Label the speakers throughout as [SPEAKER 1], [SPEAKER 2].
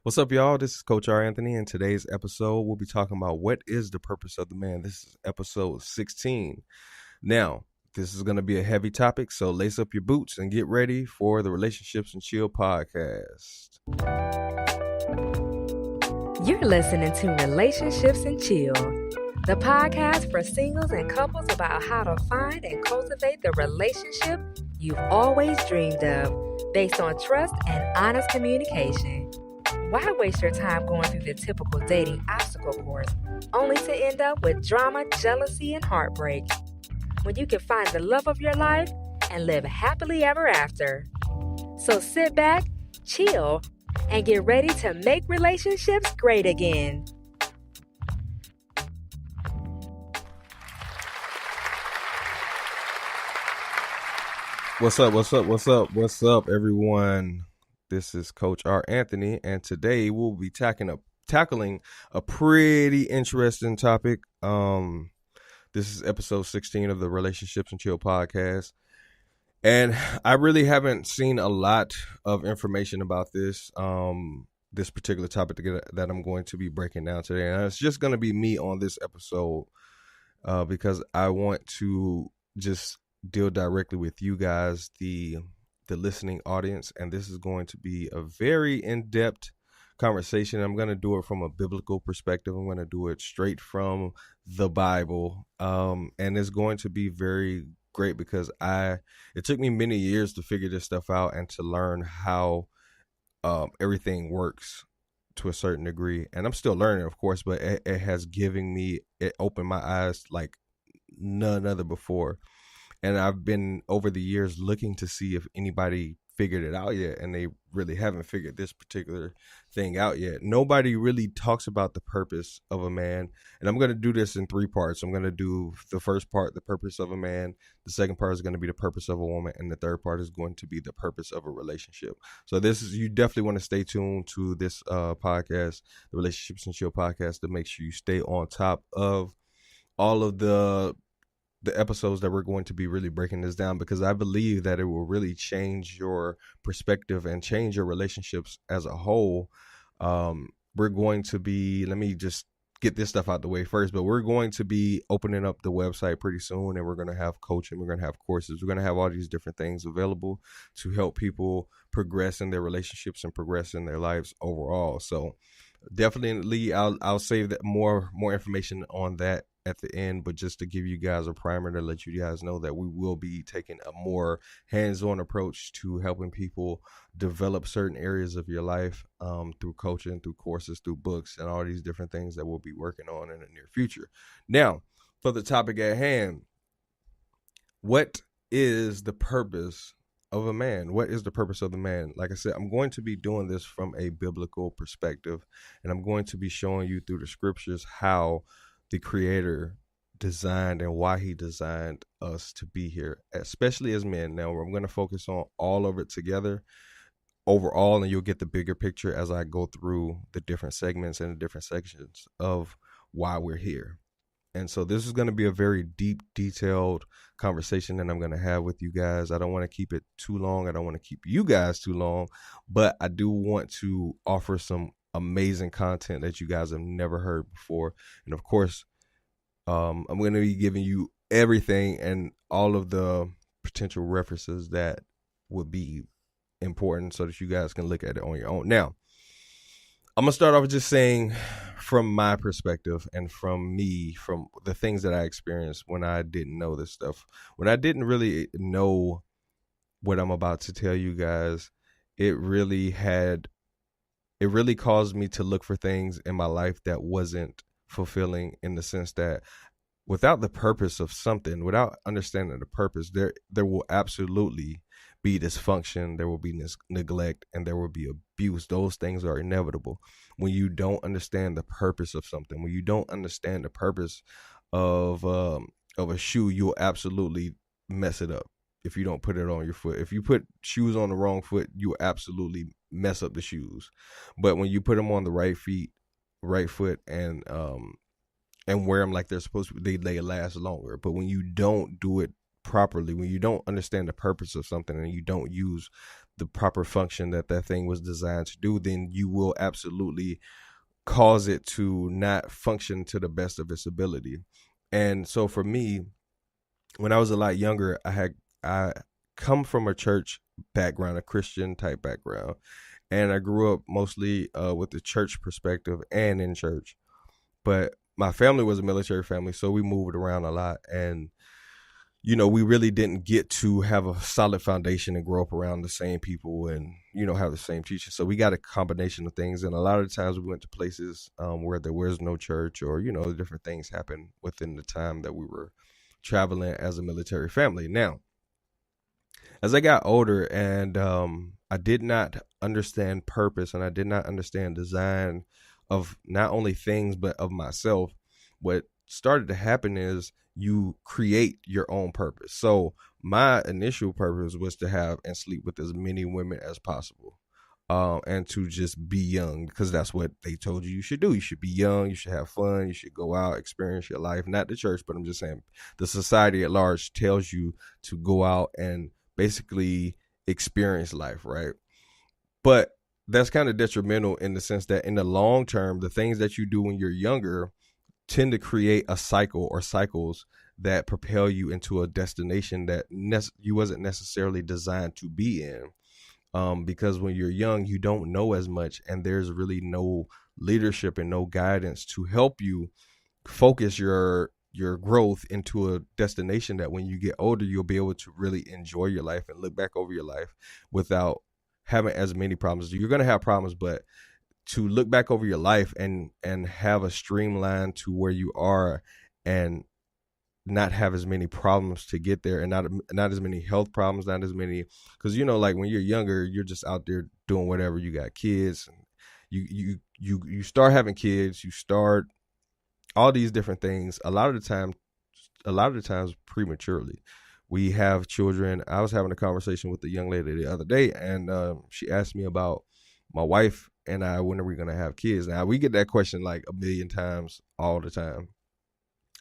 [SPEAKER 1] What's up, y'all? This is Coach R. Anthony. In today's episode, we'll be talking about what is the purpose of the man. This is episode 16. Now, this is going to be a heavy topic, so lace up your boots and get ready for the Relationships and Chill podcast.
[SPEAKER 2] You're listening to Relationships and Chill, the podcast for singles and couples about how to find and cultivate the relationship you've always dreamed of, based on trust and honest communication. Why waste your time going through the typical dating obstacle course only to end up with drama, jealousy, and heartbreak, when you can find the love of your life and live happily ever after? So sit back, chill, and get ready to make relationships great again.
[SPEAKER 1] What's up, everyone? This is Coach R. Anthony, and today we'll be tackling a pretty interesting topic. This is episode 16 of the Relationships and Chill podcast. And I really haven't seen a lot of information about this particular topic that I'm going to be breaking down today. And it's just going to be me on this episode because I want to just deal directly with you guys, the listening audience, and this is going to be a very in-depth conversation. I'm going to do it from a biblical perspective. I'm going to do it straight from the Bible, and it's going to be very great because it took me many years to figure this stuff out and to learn how everything works to a certain degree, and I'm still learning, of course, but it has opened my eyes like none other before. And I've been over the years looking to see if anybody figured it out yet, and they really haven't figured this particular thing out yet. Nobody really talks about the purpose of a man, and I'm going to do this in 3 parts. I'm going to do the first part, the purpose of a man. The second part is going to be the purpose of a woman, and the third part is going to be the purpose of a relationship. So you definitely want to stay tuned to this podcast, the Relationships and Chill podcast, to make sure you stay on top of all of the episodes that we're going to be really breaking this down, because I believe that it will really change your perspective and change your relationships as a whole. We're going to be, let me just get this stuff out the way first, but we're going to be opening up the website pretty soon, and we're going to have coaching, we're going to have courses, we're going to have all these different things available to help people progress in their relationships and progress in their lives overall. So definitely I'll save that more information on that at the end, but just to give you guys a primer to let you guys know that we will be taking a more hands-on approach to helping people develop certain areas of your life through coaching, through courses, through books, and all these different things that we'll be working on in the near future. Now, for the topic at hand, what is the purpose of a man? What is the purpose of the man? Like I said, I'm going to be doing this from a biblical perspective, and I'm going to be showing you through the scriptures how the Creator designed and why he designed us to be here, especially as men. Now, I'm going to focus on all of it together overall, and you'll get the bigger picture as I go through the different segments and the different sections of why we're here. And so this is going to be a very deep, detailed conversation that I'm going to have with you guys. I don't want to keep it too long. I don't want to keep you guys too long, but I do want to offer some amazing content that you guys have never heard before. And of course, I'm going to be giving you everything and all of the potential references that would be important so that you guys can look at it on your own. Now, I'm going to start off with just saying, from my perspective and from the things that I experienced when I didn't know this stuff, when I didn't really know what I'm about to tell you guys, it really caused me to look for things in my life that wasn't fulfilling, in the sense that without the purpose of something, without understanding the purpose, there will absolutely be dysfunction, there will be neglect, and there will be abuse. Those things are inevitable when you don't understand the purpose of something. When you don't understand the purpose of a shoe, you'll absolutely mess it up if you don't put it on your foot. If you put shoes on the wrong foot, you absolutely mess up the shoes. But when you put them on the right foot, and wear them like they're supposed to, they last longer. But when you don't do it properly, when you don't understand the purpose of something and you don't use the proper function that thing was designed to do, then you will absolutely cause it to not function to the best of its ability. And so for me, when I was a lot younger, I come from a church background, a Christian type background, and I grew up mostly with the church perspective and in church. But my family was a military family, so we moved around a lot, and we really didn't get to have a solid foundation and grow up around the same people and, have the same teachers. So we got a combination of things. And a lot of the times we went to places where there was no church, or, different things happened within the time that we were traveling as a military family. Now, as I got older and I did not understand purpose and I did not understand design of not only things, but of myself, what started to happen is you create your own purpose. So my initial purpose was to have and sleep with as many women as possible, and to just be young, because that's what they told you should do. You should be young, you should have fun, you should go out, experience your life. Not the church, but I'm just saying the society at large tells you to go out and basically experience life, right? But that's kind of detrimental in the sense that in the long term, the things that you do when you're younger tend to create a cycle or cycles that propel you into a destination that you wasn't necessarily designed to be in. Because when you're young, you don't know as much, and there's really no leadership and no guidance to help you focus your growth into a destination that when you get older, you'll be able to really enjoy your life and look back over your life without having as many problems. You're going to have problems, but to look back over your life and have a streamline to where you are and not have as many problems to get there, and not as many health problems, not as many, because like when you're younger, you're just out there doing whatever. You got kids, and you start having kids, you start all these different things. A lot of the times prematurely. We have children. I was having a conversation with a young lady the other day, and she asked me about my wife and I, when are we going to have kids? Now, we get that question like a million times all the time.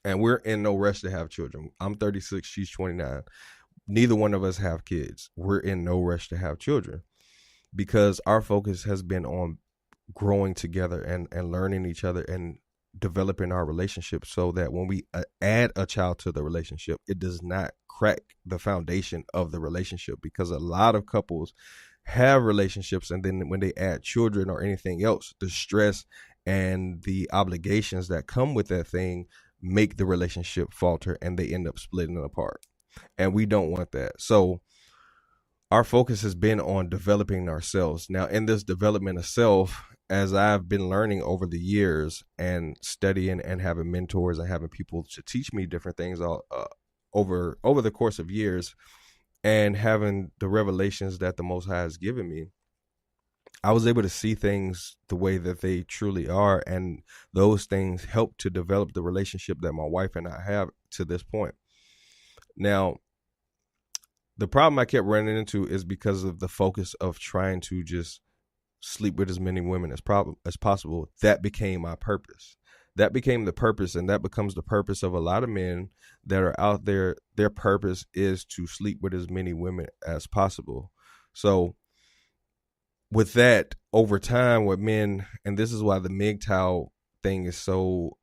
[SPEAKER 1] And we're in no rush to have children. I'm 36, she's 29. Neither one of us have kids. We're in no rush to have children because our focus has been on growing together and learning each other and developing our relationship, so that when we add a child to the relationship, it does not crack the foundation of the relationship. Because a lot of couples have relationships, and then when they add children or anything else, the stress and the obligations that come with that thing make the relationship falter, and they end up splitting apart. And we don't want that. So our focus has been on developing ourselves. Now, in this development of self, as I've been learning over the years and studying and having mentors and having people to teach me different things over the course of years, and having the revelations that the Most High has given me, I was able to see things the way that they truly are. And those things help to develop the relationship that my wife and I have to this point. Now, the problem I kept running into is because of the focus of trying to just sleep with as many women as possible. That became my purpose. That became the purpose, and that becomes the purpose of a lot of men that are out there. Their purpose is to sleep with as many women as possible. So with that, over time with men, and this is why the MGTOW thing is so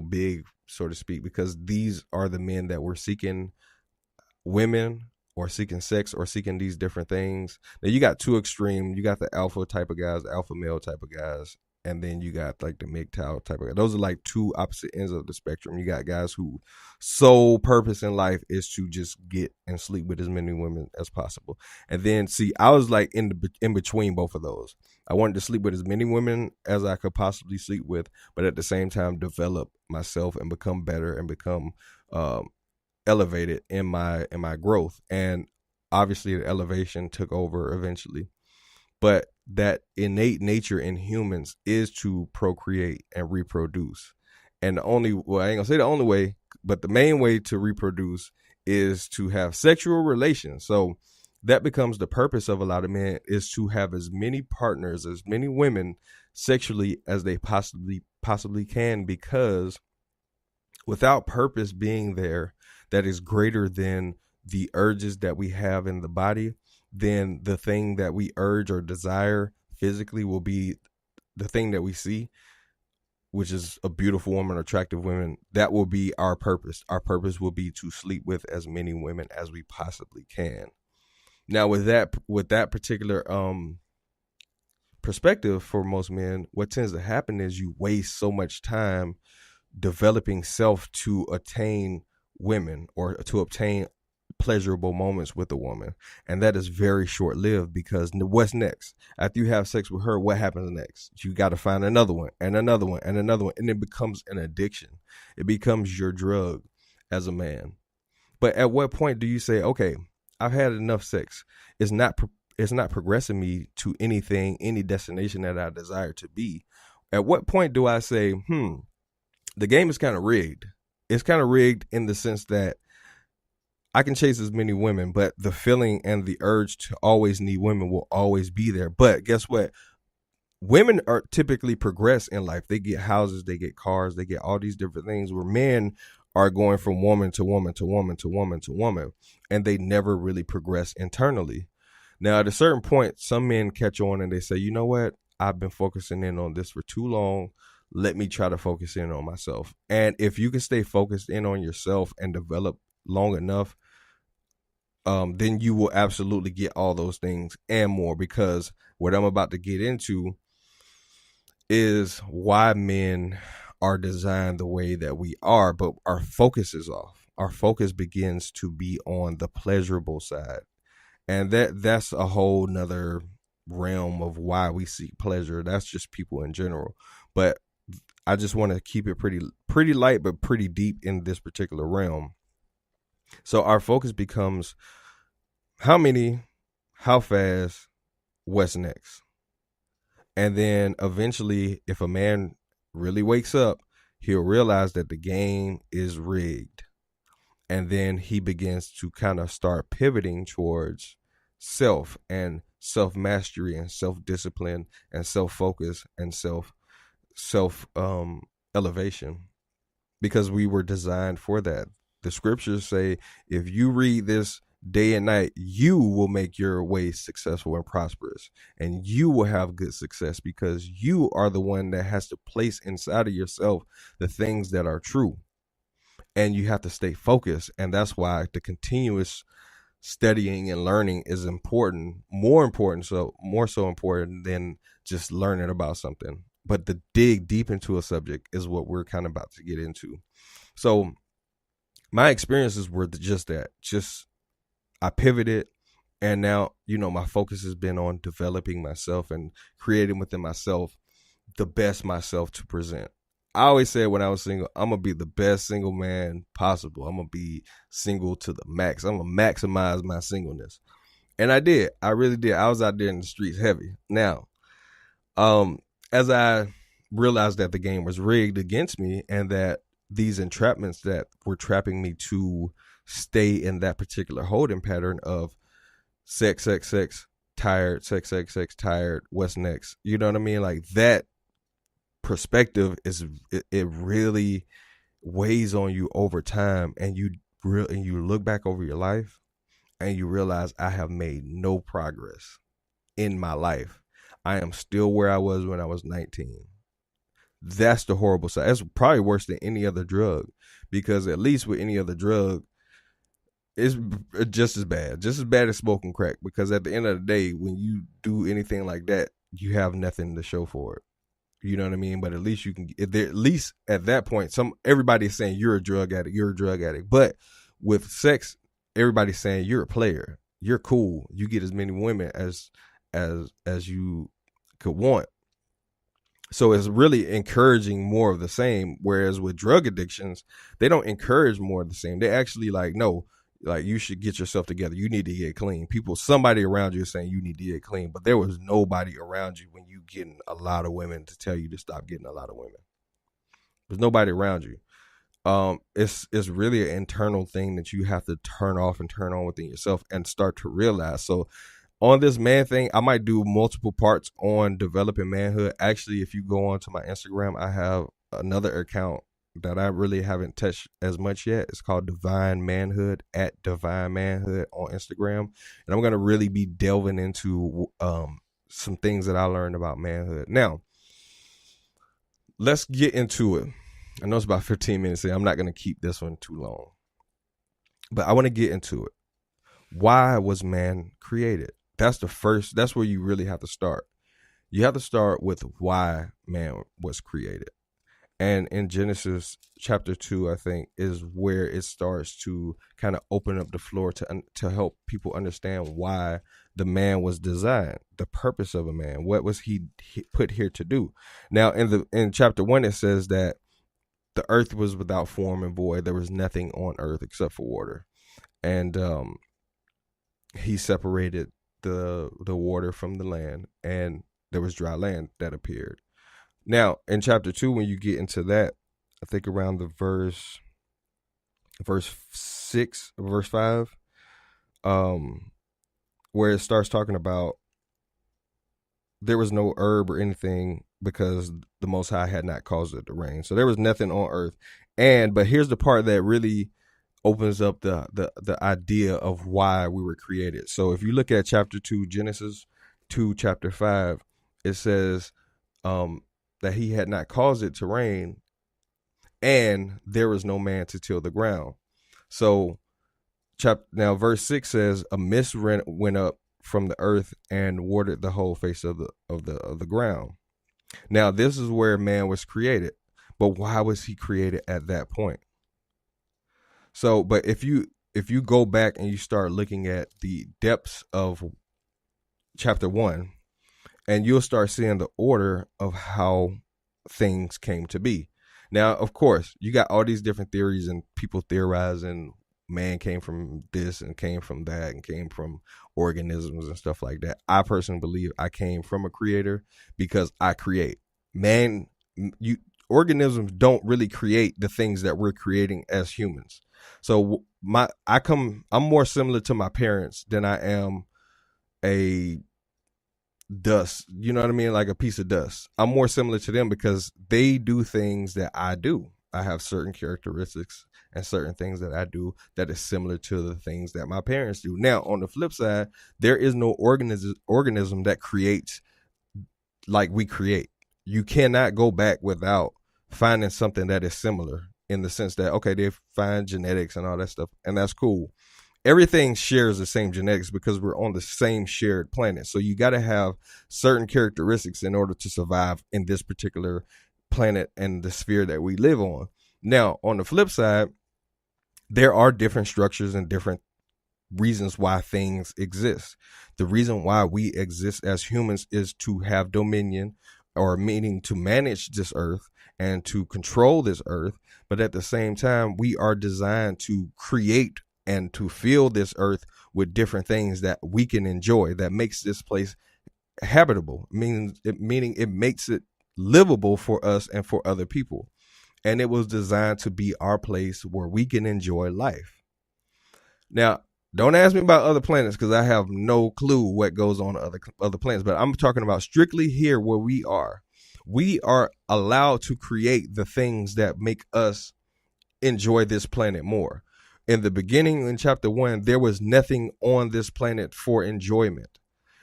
[SPEAKER 1] big, so to speak, because these are the men that were seeking women or seeking sex or seeking these different things. Now you got two extreme. You got the alpha type of guys, the alpha male type of guys, and then you got like the MGTOW type of guys. Those are like two opposite ends of the spectrum. You got guys who sole purpose in life is to just get and sleep with as many women as possible. And then see, I was like in between both of those. I wanted to sleep with as many women as I could possibly sleep with, but at the same time develop myself and become better and become elevated in my growth. And obviously the elevation took over eventually, but that innate nature in humans is to procreate and reproduce. And I ain't gonna say the only way, but the main way to reproduce is to have sexual relations. So that becomes the purpose of a lot of men, is to have as many partners, as many women sexually as they possibly can, because without purpose being there that is greater than the urges that we have in the body, then the thing that we urge or desire physically will be the thing that we see, which is a beautiful woman, attractive women. That will be our purpose. Our purpose will be to sleep with as many women as we possibly can. Now, with that particular perspective for most men, what tends to happen is you waste so much time developing self to attain women or to obtain pleasurable moments with a woman, and that is very short-lived, because what's next after you have sex with her? What happens next? You got to find another one and another one and another one, and it becomes an addiction. It becomes your drug as a man. But at what point do you say, okay, I've had enough sex, it's not progressing me to any destination that I desire to be? At what point do I say, the game is kind of rigged? It's kind of rigged in the sense that I can chase as many women, but the feeling and the urge to always need women will always be there. But guess what? Women are typically progress in life. They get houses, they get cars, they get all these different things, where men are going from woman to woman to woman to woman to woman, and they never really progress internally. Now, at a certain point, some men catch on and they say, you know what? I've been focusing in on this for too long. Let me try to focus in on myself. And if you can stay focused in on yourself and develop long enough, then you will absolutely get all those things and more, because what I'm about to get into is why men are designed the way that we are, but our focus is off. Our focus begins to be on the pleasurable side. And that's a whole nother realm of why we seek pleasure. That's just people in general. But I just want to keep it pretty light, but pretty deep in this particular realm. So our focus becomes how many, how fast, what's next? And then eventually, if a man really wakes up, he'll realize that the game is rigged. And then he begins to kind of start pivoting towards self and self-mastery and self-discipline and self-focus and self elevation, because we were designed for that. The scriptures say, if you read this day and night, you will make your way successful and prosperous, and you will have good success, because you are the one that has to place inside of yourself the things that are true, and you have to stay focused. And that's why the continuous studying and learning is important, more so important than just learning about something. But to dig deep into a subject is what we're kind of about to get into. So my experiences were just that. I pivoted, and now, my focus has been on developing myself and creating within myself the best myself to present. I always said when I was single, I'm going to be the best single man possible. I'm going to be single to the max. I'm going to maximize my singleness. And I did. I really did. I was out there in the streets heavy. Now, as I realized that the game was rigged against me, and that these entrapments that were trapping me to stay in that particular holding pattern of sex, tired, sex, tired, what's next? You know what I mean? Like, that perspective it really weighs on you over time, and you look back over your life and you realize, I have made no progress in my life. I am still where I was when I was 19. That's the horrible side. That's probably worse than any other drug, because at least with any other drug, it's just as bad as smoking crack, because at the end of the day, when you do anything like that, you have nothing to show for it. You know what I mean? But at least you can, at least at that point, everybody's saying you're a drug addict. But with sex, everybody's saying you're a player. You're cool. You get as many women as you could want. So it's really encouraging more of the same. Whereas with drug addictions, they don't encourage more of the same. They actually no, you should get yourself together. You need to get clean. Somebody around you is saying you need to get clean, but there was nobody around you when you getting a lot of women to tell you to stop getting a lot of women. There's nobody around you. It's really an internal thing that you have to turn off and turn on within yourself and start to realize. So on this man thing, I might do multiple parts on developing manhood. Actually, if you go onto my Instagram, I have another account that I really haven't touched as much yet. It's called Divine Manhood, at Divine Manhood on Instagram. And I'm going to really be delving into some things that I learned about manhood. Now, let's get into it. I know it's about 15 minutes in. I'm not going to keep this one too long. But I want to get into it. Why was man created? That's where you really have to start. You have to start with why man was created. And in Genesis chapter 2, I think, is where it starts to kind of open up the floor to help people understand why the man was designed, the purpose of a man. What was he put here to do? Now, in chapter 1, it says that the earth was without form and void. There was nothing on earth except for water. And he separated the water from the land, and there was dry land that appeared. Now, in chapter 2, when you get into that, I think around the verse 6, verse 5, where it starts talking about there was no herb or anything because the Most High had not caused it to rain. So there was nothing on earth. But here's the part that really opens up the idea of why we were created. So if you look at chapter 2, Genesis 2, chapter 5, it says that he had not caused it to rain, and there was no man to till the ground. So now verse 6 says a mist went up from the earth and watered the whole face of the ground. Now this is where man was created. But why was he created at that point? So, but if you go back and you start looking at the depths of chapter 1, and you'll start seeing the order of how things came to be. Now, of course, you got all these different theories and people theorizing man came from this and came from that and came from organisms and stuff like that. I personally believe I came from a creator because I create. Organisms don't really create the things that we're creating as humans. So I'm more similar to my parents than I am a dust, you know what I mean? Like a piece of dust. I'm more similar to them because they do things that I do. I have certain characteristics and certain things that I do that is similar to the things that my parents do. Now, on the flip side, there is no organism that creates like we create. You cannot go back without finding something that is similar, in the sense that, okay, they find genetics and all that stuff, and that's cool. Everything shares the same genetics because we're on the same shared planet. So you got to have certain characteristics in order to survive in this particular planet and the sphere that we live on. Now, on the flip side, there are different structures and different reasons why things exist. The reason why we exist as humans is to have dominion, or meaning to manage this earth and to control this earth. But at the same time, we are designed to create and to fill this earth with different things that we can enjoy, that makes this place habitable, meaning it makes it livable for us and for other people. And it was designed to be our place where we can enjoy life. Now, don't ask me about other planets because I have no clue what goes on other planets, but I'm talking about strictly here where we are. We are allowed to create the things that make us enjoy this planet more. In the beginning, in chapter 1, there was nothing on this planet for enjoyment.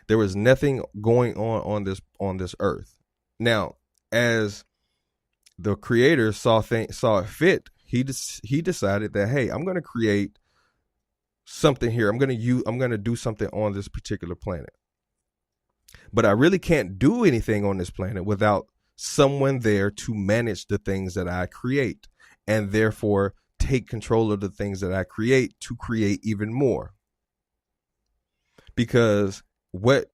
[SPEAKER 1] There was nothing going on this earth. Now, as the creator saw it fit, he decided that, hey, I'm going to create something here. I'm going to do something on this particular planet. But I really can't do anything on this planet without someone there to manage the things that I create, and therefore take control of the things that I create to create even more. Because what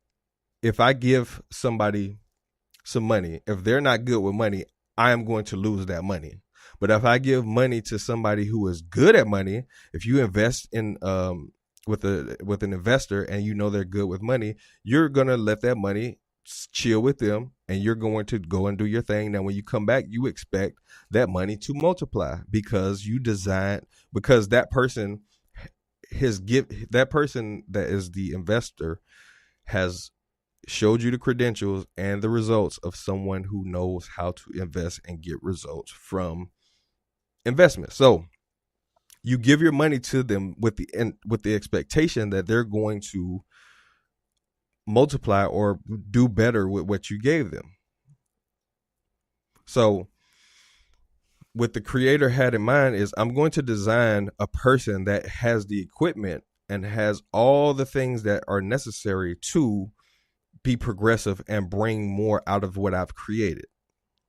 [SPEAKER 1] if I give somebody some money, if they're not good with money, I am going to lose that money. But if I give money to somebody who is good at money, if you invest in with an investor and you know they're good with money, you're going to let that money chill with them and you're going to go and do your thing. Now, when you come back, you expect that money to multiply because that person that is the investor has showed you the credentials and the results of someone who knows how to invest and get results from investment. So you give your money to them with the expectation that they're going to multiply or do better with what you gave them. So what the creator had in mind is, I'm going to design a person that has the equipment and has all the things that are necessary to be progressive and bring more out of what I've created.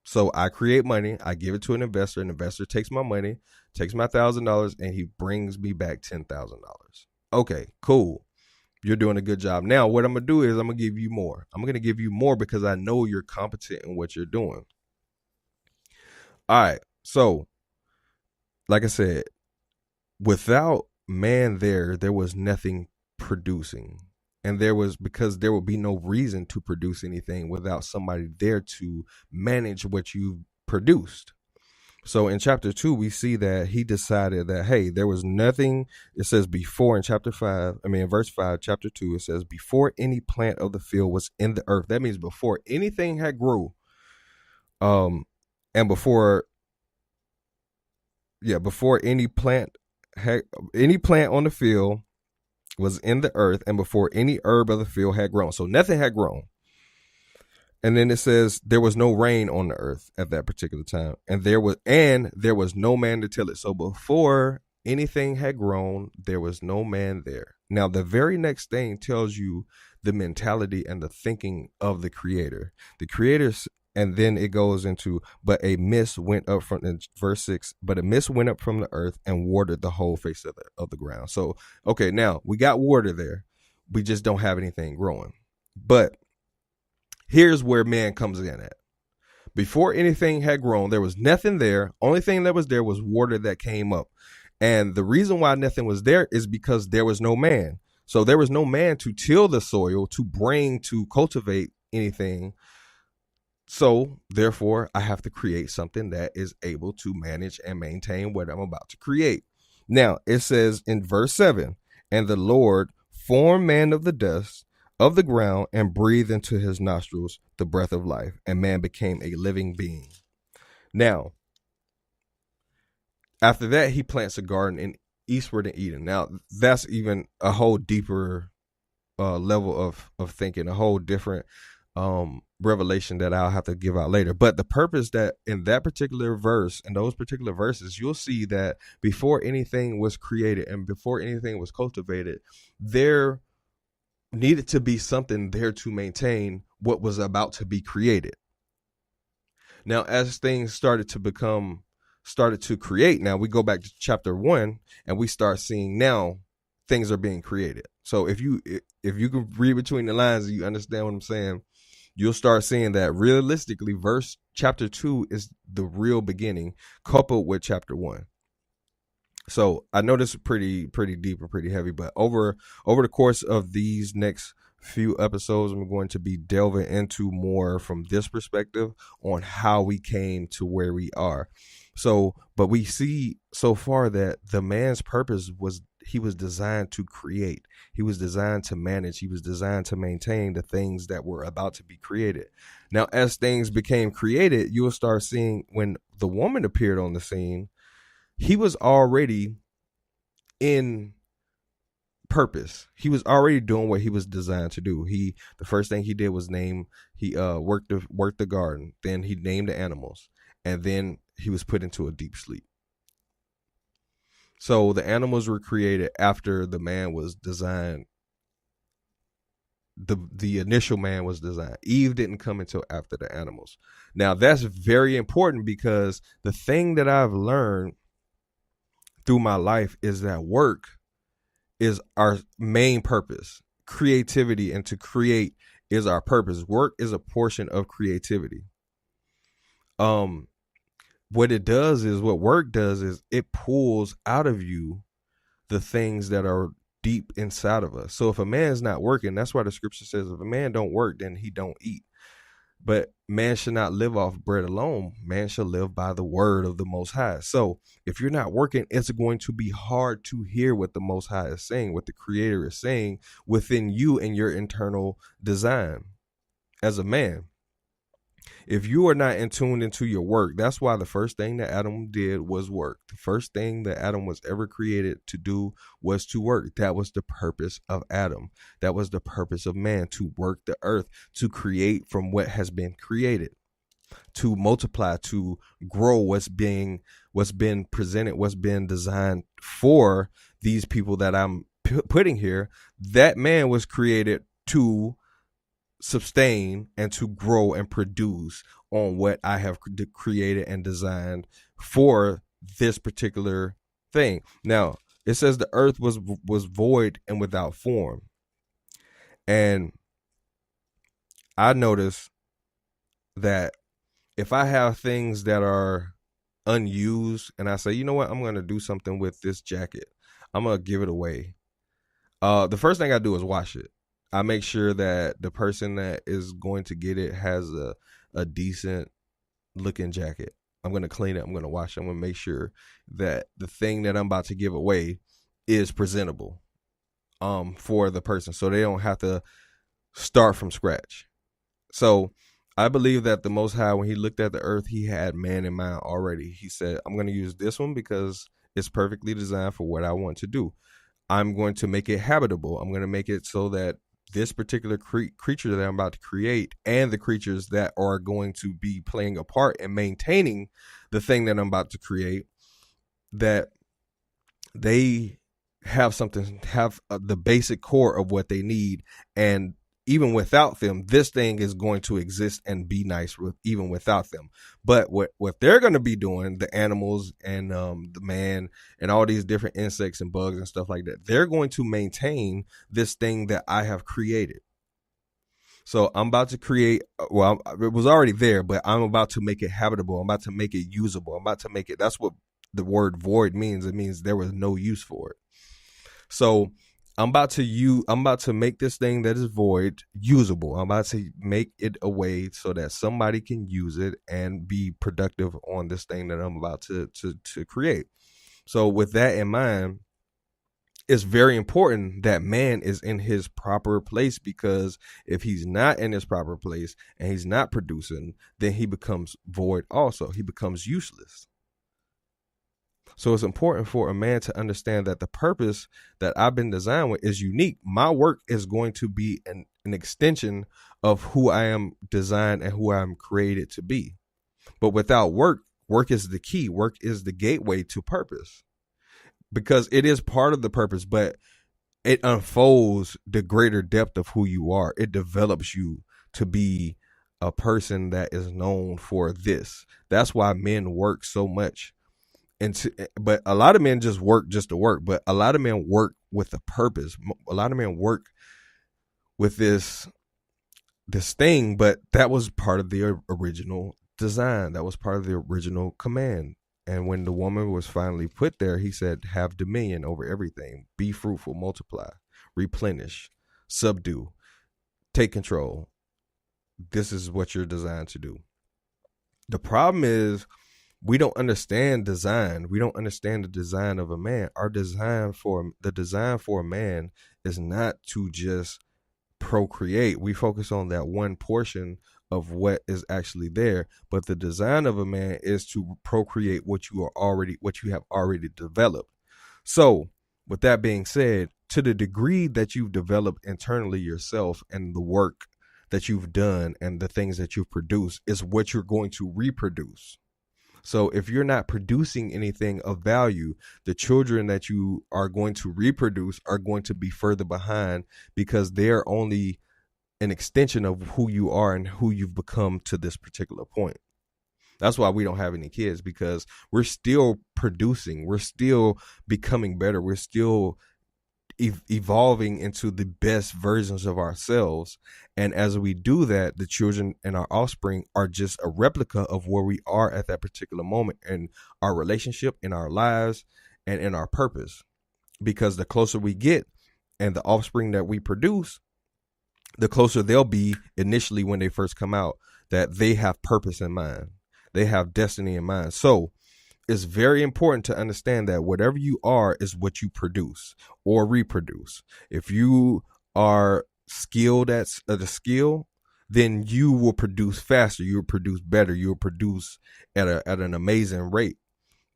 [SPEAKER 1] So I create money, I give it to an investor takes my money, takes my $1,000, and he brings me back $10,000. Okay, cool. You're doing a good job. Now, what I'm going to do is I'm going to give you more. I'm going to give you more because I know you're competent in what you're doing. All right. So, like I said, without man there was nothing producing. And because there would be no reason to produce anything without somebody there to manage what you produced. So in chapter 2, we see that he decided that, hey, there was nothing. It says before in verse 5, chapter 2, it says, before any plant of the field was in the earth. That means before anything had grew. And before any plant on the field was in the earth, and before any herb of the field had grown. So nothing had grown. And then it says there was no rain on the earth at that particular time. And there was no man to till it. So before anything had grown, there was no man there. Now, the very next thing tells you the mentality and the thinking of the creator. The creators, and then it goes into, but a mist went up from, in verse 6, but a mist went up from the earth and watered the whole face of the ground. So, okay, now we got water there. We just don't have anything growing. But here's where man comes in at. Before anything had grown, there was nothing there. Only thing that was there was water that came up. And the reason why nothing was there is because there was no man. So there was no man to till the soil, to cultivate anything. So therefore, I have to create something that is able to manage and maintain what I'm about to create. Now, it says in verse 7, and the Lord formed man of the dust of the ground and breathed into his nostrils the breath of life, and man became a living being. Now, after that, he plants a garden in eastward in Eden. Now, that's even a whole deeper level of thinking, a whole different revelation that I'll have to give out later. But the purpose that in that particular verse, in those particular verses, you'll see that before anything was created and before anything was cultivated, there needed to be something there to maintain what was about to be created. Now, as things started to create, now we go back to chapter 1 and we start seeing now things are being created. So if you can read between the lines and you understand what I'm saying, you'll start seeing that realistically chapter 2 is the real beginning coupled with chapter 1. So I know this is pretty deep and pretty heavy, but over the course of these next few episodes, I'm going to be delving into more from this perspective on how we came to where we are. So, but we see so far that the man's purpose was he was designed to create. He was designed to manage. He was designed to maintain the things that were about to be created. Now, as things became created, you'll start seeing when the woman appeared on the scene, he was already in purpose. He was already doing what he was designed to do. The first thing he did was worked the garden. Then he named the animals, and then he was put into a deep sleep. So the animals were created after the man was designed. The initial man was designed. Eve didn't come until after the animals. Now that's very important because the thing that I've learned through my life is that work is our main purpose. Creativity and to create is our purpose. Work is a portion of creativity. What work does is it pulls out of you the things that are deep inside of us. So if a man's not working, that's why the scripture says if a man don't work, then he don't eat. But man should not live off bread alone. Man shall live by the word of the Most High. So if you're not working, it's going to be hard to hear what the Most High is saying, what the Creator is saying within you and your internal design as a man. If you are not in tuned into your work, that's why the first thing that Adam did was work. The first thing that Adam was ever created to do was to work. That was the purpose of Adam. That was the purpose of man, to work the earth, to create from what has been created, to multiply, to grow what's been presented, what's been designed for these people that I'm putting here. That man was created to sustain and to grow and produce on what I have created and designed for this particular thing. Now, it says the earth was void and without form. And I notice that if I have things that are unused and I say, you know what, I'm going to do something with this jacket, I'm going to give it away. The first thing I do is wash it. I make sure that the person that is going to get it has a decent looking jacket. I'm going to clean it. I'm going to wash it. I'm going to make sure that the thing that I'm about to give away is presentable for the person, so they don't have to start from scratch. So I believe that the Most High, when he looked at the earth, he had man in mind already. He said, I'm going to use this one because it's perfectly designed for what I want to do. I'm going to make it habitable. I'm going to make it so that this particular creature that I'm about to create and the creatures that are going to be playing a part in maintaining the thing that I'm about to create, that they have the basic core of what they need. And even without them, this thing is going to exist and be nice even without them. But what they're going to be doing, the animals and the man and all these different insects and bugs and stuff like that, they're going to maintain this thing that I have created. So I'm about to create, well, it was already there, but I'm about to make it habitable. I'm about to make it usable. I'm about to make it, that's what the word void means. It means there was no use for it. So I'm about to make this thing that is void usable. I'm about to make it a way so that somebody can use it and be productive on this thing that I'm about to create. So with that in mind, it's very important that man is in his proper place, because if he's not in his proper place and he's not producing, then he becomes void also. He becomes useless. So it's important for a man to understand that the purpose that I've been designed with is unique. My work is going to be an extension of who I am designed and who I'm created to be. But without work is the key. Work is the gateway to purpose, because it is part of the purpose, but it unfolds the greater depth of who you are. It develops you to be a person that is known for this. That's why men work so much. But a lot of men just work just to work, but a lot of men work with a purpose. A lot of men work with this thing, but that was part of the original design. That was part of the original command. And when the woman was finally put there, he said, have dominion over everything. Be fruitful, multiply, replenish, subdue, take control. This is what you're designed to do. The problem is, we don't understand design. We don't understand the design of a man. The design for a man is not to just procreate. We focus on that one portion of what is actually there, but the design of a man is to procreate what you have already developed. So, with that being said, to the degree that you've developed internally yourself and the work that you've done and the things that you've produced is what you're going to reproduce. So if you're not producing anything of value, the children that you are going to reproduce are going to be further behind, because they're only an extension of who you are and who you've become to this particular point. That's why we don't have any kids, because we're still producing. We're still becoming better. We're still evolving into the best versions of ourselves. And as we do that, the children and our offspring are just a replica of where we are at that particular moment in our relationship, in our lives, and in our purpose. Because the closer we get and the offspring that we produce, the closer they'll be initially when they first come out, that they have purpose in mind. They have destiny in mind. So it's very important to understand that whatever you are is what you produce or reproduce. If you are skilled at the skill, then you will produce faster, you will produce better, you will produce at an amazing rate.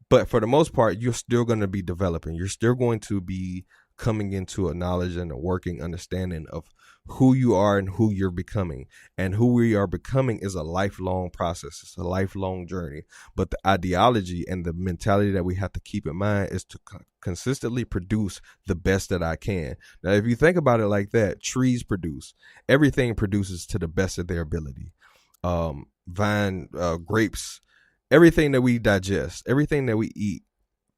[SPEAKER 1] But for the most part, you're still going to be developing. You're still going to be coming into a knowledge and a working understanding of who you are and who you're becoming. And who we are becoming is a lifelong process. It's a lifelong journey. But the ideology and the mentality that we have to keep in mind is to consistently produce the best that I can. Now, if you think about it like that, trees produce. Everything produces to the best of their ability. Grapes, everything that we digest, everything that we eat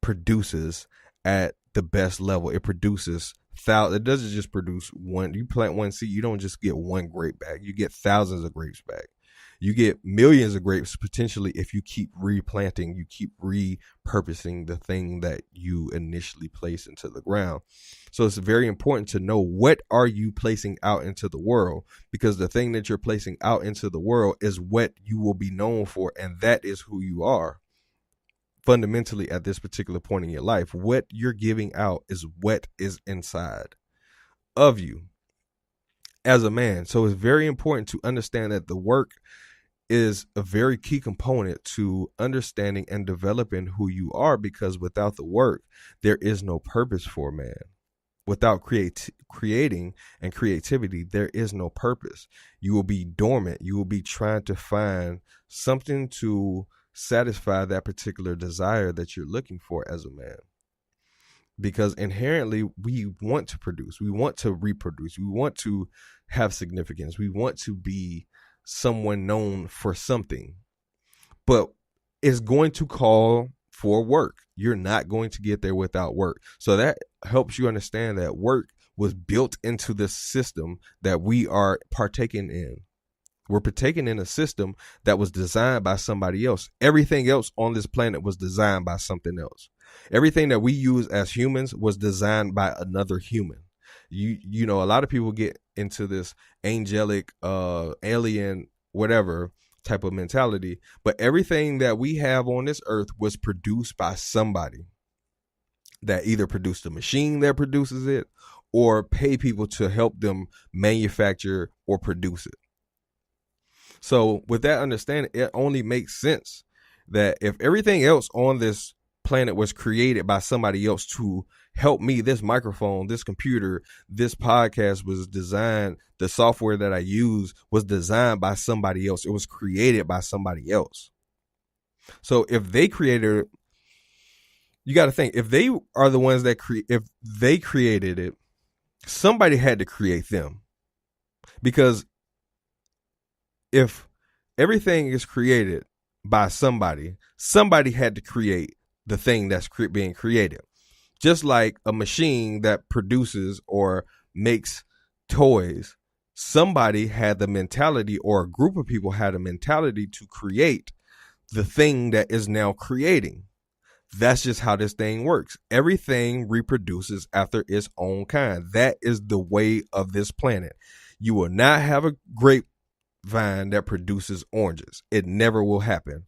[SPEAKER 1] produces at the best level. It produces thousands. It doesn't just produce one. You plant one seed, you don't just get one grape back. You get thousands of grapes back. You get millions of grapes potentially if you keep replanting, you keep repurposing the thing that you initially placed into the ground. So it's very important to know, what are you placing out into the world? Because the thing that you're placing out into the world is what you will be known for, and that is who you are. Fundamentally, at this particular point in your life, what you're giving out is what is inside of you as a man. So it's very important to understand that the work is a very key component to understanding and developing who you are, because without the work, there is no purpose for a man. Without creating and creativity, there is no purpose. You will be dormant. You will be trying to find something to satisfy that particular desire that you're looking for as a man. Because inherently, we want to produce, we want to reproduce, we want to have significance, we want to be someone known for something, but it's going to call for work. You're not going to get there without work. So that helps you understand that work was built into this system that we are partaking in. We're partaking in a system that was designed by somebody else. Everything else on this planet was designed by something else. Everything that we use as humans was designed by another human. You know, a lot of people get into this angelic, alien, whatever type of mentality, but everything that we have on this earth was produced by somebody that either produced a machine that produces it or pay people to help them manufacture or produce it. So with that understanding, it only makes sense that if everything else on this planet was created by somebody else to help me, this microphone, this computer, this podcast was designed, the software that I use was designed by somebody else. It was created by somebody else. So if they created it, you got to think, if they are the ones that if they created it, somebody had to create them. Because if everything is created by somebody, somebody had to create the thing that's being created. Just like a machine that produces or makes toys, somebody had the mentality, or a group of people had a mentality to create the thing that is now creating. That's just how this thing works. Everything reproduces after its own kind. That is the way of this planet. You will not have a grapevine that produces oranges. It never will happen.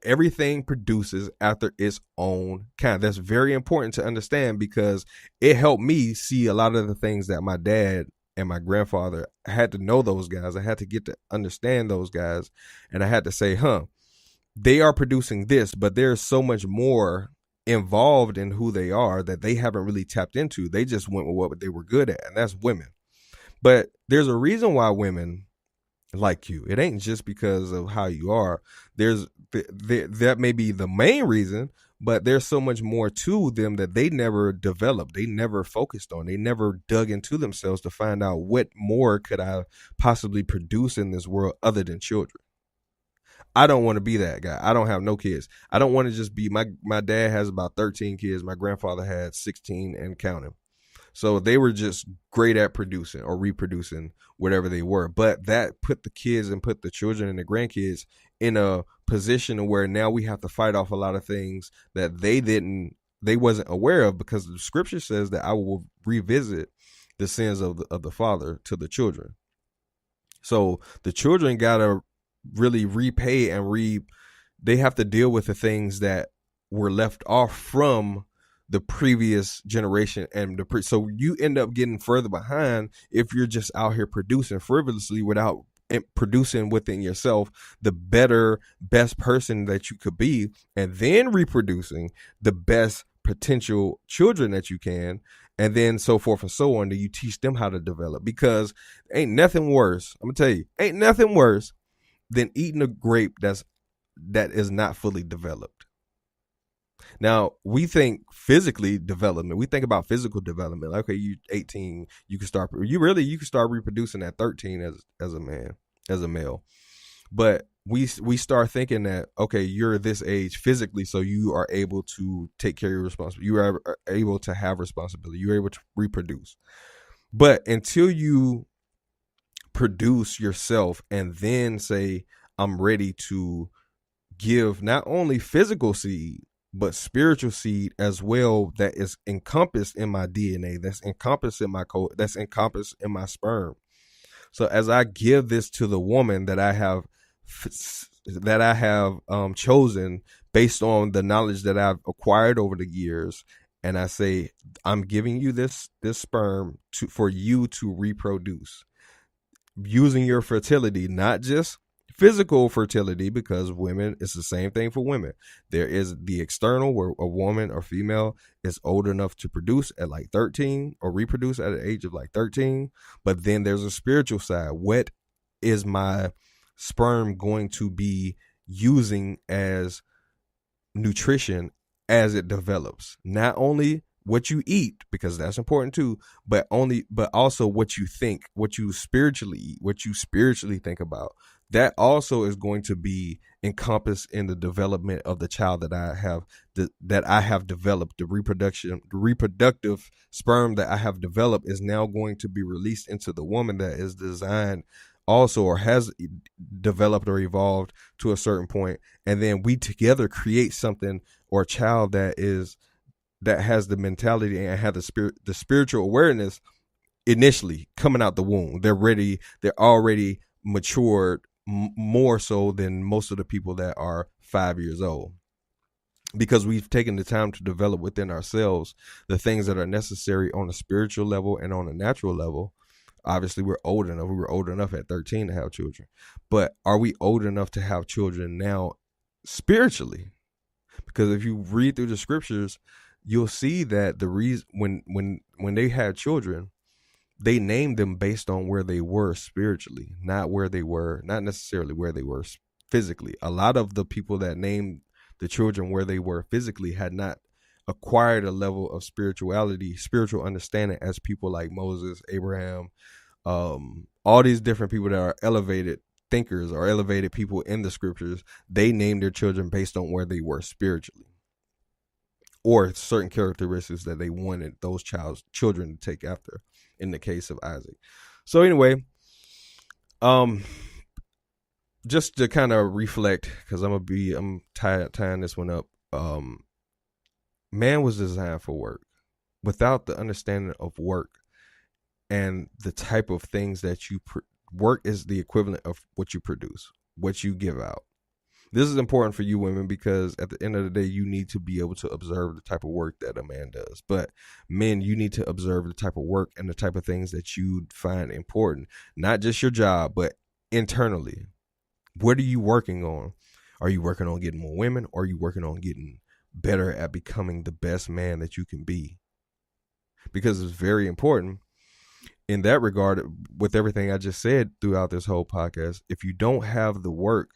[SPEAKER 1] Everything produces after its own kind. That's very important to understand, because it helped me see a lot of the things that my dad and my grandfather, I had to know those guys. I had to get to understand those guys. And I had to say, they are producing this, but there's so much more involved in who they are that they haven't really tapped into. They just went with what they were good at, and that's women. But there's a reason why women like you. It ain't just because of how you are. That may be the main reason, but there's so much more to them that they never developed. They never focused on. They never dug into themselves to find out, what more could I possibly produce in this world other than children. I don't want to be that guy. I don't have no kids. I don't want to just be, my dad has about 13 kids. My grandfather had 16 and counting. So they were just great at producing or reproducing whatever they were. But that put the kids and put the children and the grandkids in a position where now we have to fight off a lot of things that they wasn't aware of, because the scripture says that I will revisit the sins of the father to the children. So the children got to really repay and they have to deal with the things that were left off from the previous generation and so you end up getting further behind if you're just out here producing frivolously without producing within yourself the best person that you could be, and then reproducing the best potential children that you can, and then so forth and so on. Do you teach them how to develop? Because ain't nothing worse, I'm gonna tell you, ain't nothing worse than eating a grape that is not fully developed. Now, we think physically development. We think about physical development. Like, okay, you 18, you can start reproducing at 13 as a man, as a male. But we start thinking that, okay, you're this age physically, so you are able to take care of your responsibility. You are able to have responsibility. You're able to reproduce. But until you produce yourself and then say, I'm ready to give not only physical seed, but spiritual seed as well, that is encompassed in my DNA, that's encompassed in my code, that's encompassed in my sperm. So as I give this to the woman that I have chosen based on the knowledge that I've acquired over the years, and I say, I'm giving you this sperm for you to reproduce using your fertility, not just physical fertility, because women, it's the same thing for women. There is the external, where a woman or female is old enough to produce at like 13 or reproduce at an age of like 13. But then there's a spiritual side. What is my sperm going to be using as nutrition as it develops? Not only what you eat, because that's important too, but also what you think, what you spiritually eat, what you spiritually think about. That also is going to be encompassed in the development of the child that I have developed. The reproductive sperm that I have developed is now going to be released into the woman that is designed also, or has developed or evolved to a certain point. And then we together create something, or a child that has the mentality and have the spiritual awareness initially coming out the womb. They're ready. They're already matured more so than most of the people that are 5 years old, because we've taken the time to develop within ourselves the things that are necessary on a spiritual level and on a natural level. Obviously, we're old enough. We were old enough at 13 to have children, but are we old enough to have children now spiritually? Because if you read through the scriptures, you'll see that the reason when they had children, they named them based on where they were spiritually, not necessarily where they were physically. A lot of the people that named the children where they were physically had not acquired a level of spiritual understanding as people like Moses, Abraham, all these different people that are elevated thinkers or elevated people in the scriptures. They named their children based on where they were spiritually, or certain characteristics that they wanted those children to take after, in the case of Isaac. So anyway, just to kind of reflect, because I'm tying this one up. Man was designed for work. Without the understanding of work and the type of things that you work is the equivalent of what you produce, what you give out. This is important for you women, because at the end of the day, you need to be able to observe the type of work that a man does. But men, you need to observe the type of work and the type of things that you find important, not just your job, but internally. What are you working on? Are you working on getting more women, or are you working on getting better at becoming the best man that you can be? Because it's very important in that regard, with everything I just said throughout this whole podcast. If you don't have the work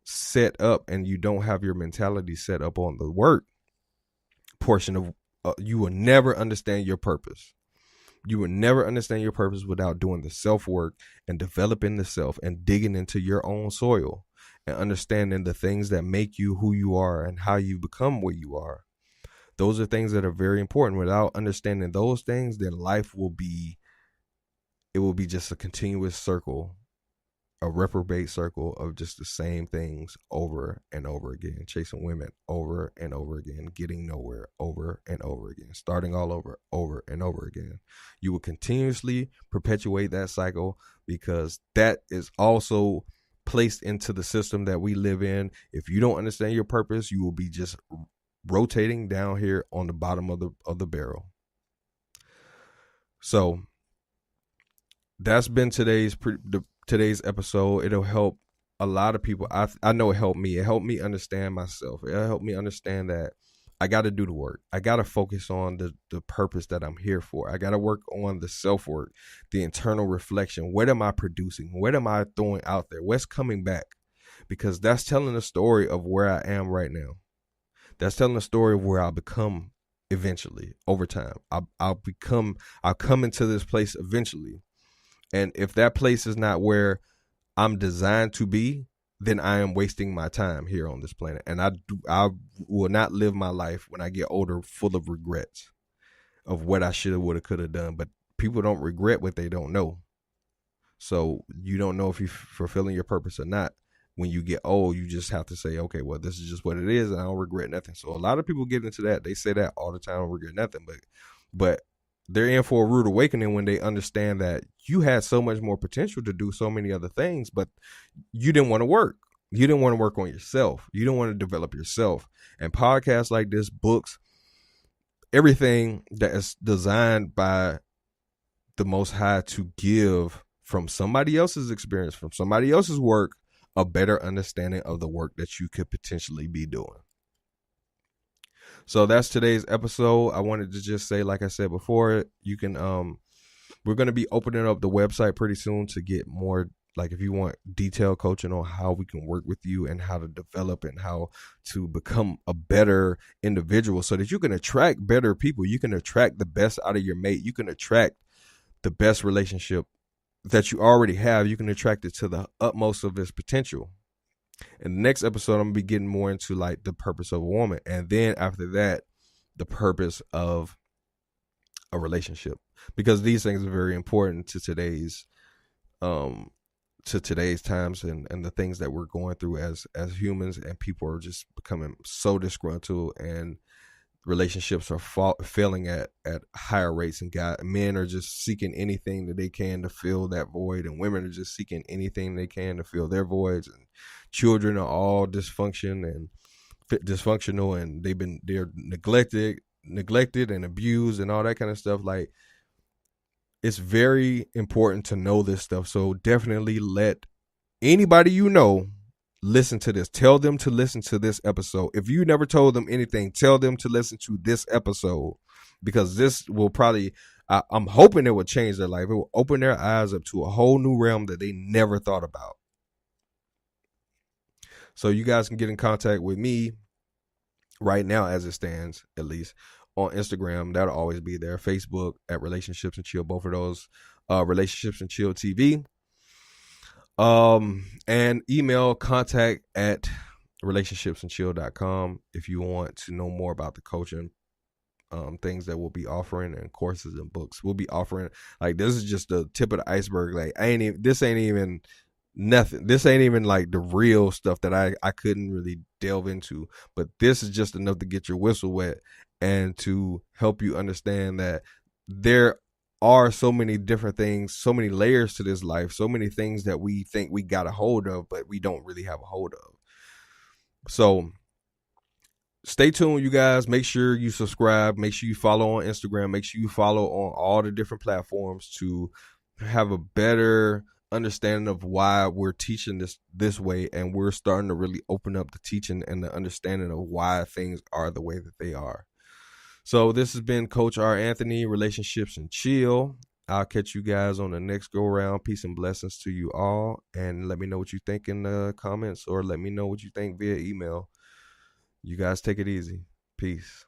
[SPEAKER 1] set up and you don't have your mentality set up on the work portion of you will never understand your purpose. You will never understand your purpose without doing the self work and developing the self and digging into your own soil and understanding the things that make you who you are and how you become what you are. Those are things that are very important. Without understanding those things, then life will be just a continuous circle, a reprobate circle of just the same things over and over again, chasing women over and over again, getting nowhere over and over again, starting all over and over again. You will continuously perpetuate that cycle, because that is also placed into the system that we live in. If you don't understand your purpose, you will be just rotating down here on the bottom of the barrel. So that's been today's episode. It'll help a lot of people. I know it helped me. It helped me understand myself. It helped me understand that I got to do the work. I got to focus on the purpose that I'm here for. I got to work on the self-work, the internal reflection. What am I producing? What am I throwing out there? What's coming back? Because that's telling the story of where I am right now. That's telling the story of where I'll become eventually over time. I'll come into this place eventually. And if that place is not where I'm designed to be, then I am wasting my time here on this planet. And I will not live my life when I get older full of regrets of what I should have, would have, could have done. But people don't regret what they don't know. So you don't know if you're fulfilling your purpose or not. When you get old, you just have to say, okay, well, this is just what it is, and I don't regret nothing. So a lot of people get into that. They say that all the time, I don't regret nothing. But they're in for a rude awakening when they understand that you had so much more potential to do so many other things, but you didn't want to work. You didn't want to work on yourself. You don't want to develop yourself. And podcasts like this, books, everything that is designed by the Most High to give from somebody else's experience, from somebody else's work, a better understanding of the work that you could potentially be doing. So that's today's episode. I wanted to just say, like I said before, you can we're going to be opening up the website pretty soon to get more, like if you want detailed coaching on how we can work with you and how to develop and how to become a better individual so that you can attract better people. You can attract the best out of your mate. You can attract the best relationship that you already have. You can attract it to the utmost of its potential. In the next episode, I'm going to be getting more into like the purpose of a woman. And then after that, the purpose of a relationship, because these things are very important to today's times and the things that we're going through as humans, and people are just becoming so disgruntled, and relationships are failing at higher rates, and men are just seeking anything that they can to fill that void, and women are just seeking anything they can to fill their voids, and children are all dysfunctional, and they're neglected and abused and all that kind of stuff. Like, it's very important to know this stuff. So definitely let anybody you know listen to this. Tell them to listen to this episode. If you never told them anything, tell them to listen to this episode, because this will probably, I'm hoping it will change their life. It will open their eyes up to a whole new realm that they never thought about. So you guys can get in contact with me right now, as it stands, at least on Instagram. That'll always be there. Facebook at Relationships and Chill, both of those, Relationships and Chill TV. And email contact at relationshipsandchill.com if you want to know more about the coaching things that we'll be offering, and courses and books we'll be offering. Like, this is just the tip of the iceberg. Like, this ain't even nothing. This ain't even like the real stuff that I couldn't really delve into, but this is just enough to get your whistle wet and to help you understand that there are so many different things, so many layers to this life, so many things that we think we got a hold of, but we don't really have a hold of. So stay tuned, you guys. Make sure you subscribe. Make sure you follow on Instagram. Make sure you follow on all the different platforms to have a better understanding of why we're teaching this way, and we're starting to really open up the teaching and the understanding of why things are the way that they are. So this has been Coach R. Anthony, Relationships and Chill. I'll catch you guys on the next go round. Peace and blessings to you all, and let me know what you think in the comments, or let me know what you think via email. You guys take it easy. Peace.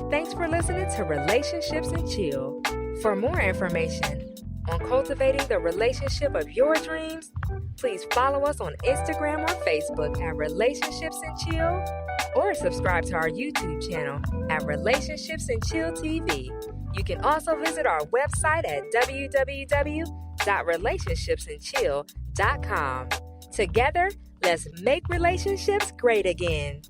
[SPEAKER 2] Thanks for listening to Relationships and Chill. For more information on cultivating the relationship of your dreams, please follow us on Instagram or Facebook at Relationships and Chill, or subscribe to our YouTube channel at Relationships and Chill TV. You can also visit our website at www.relationshipsandchill.com. Together, let's make relationships great again.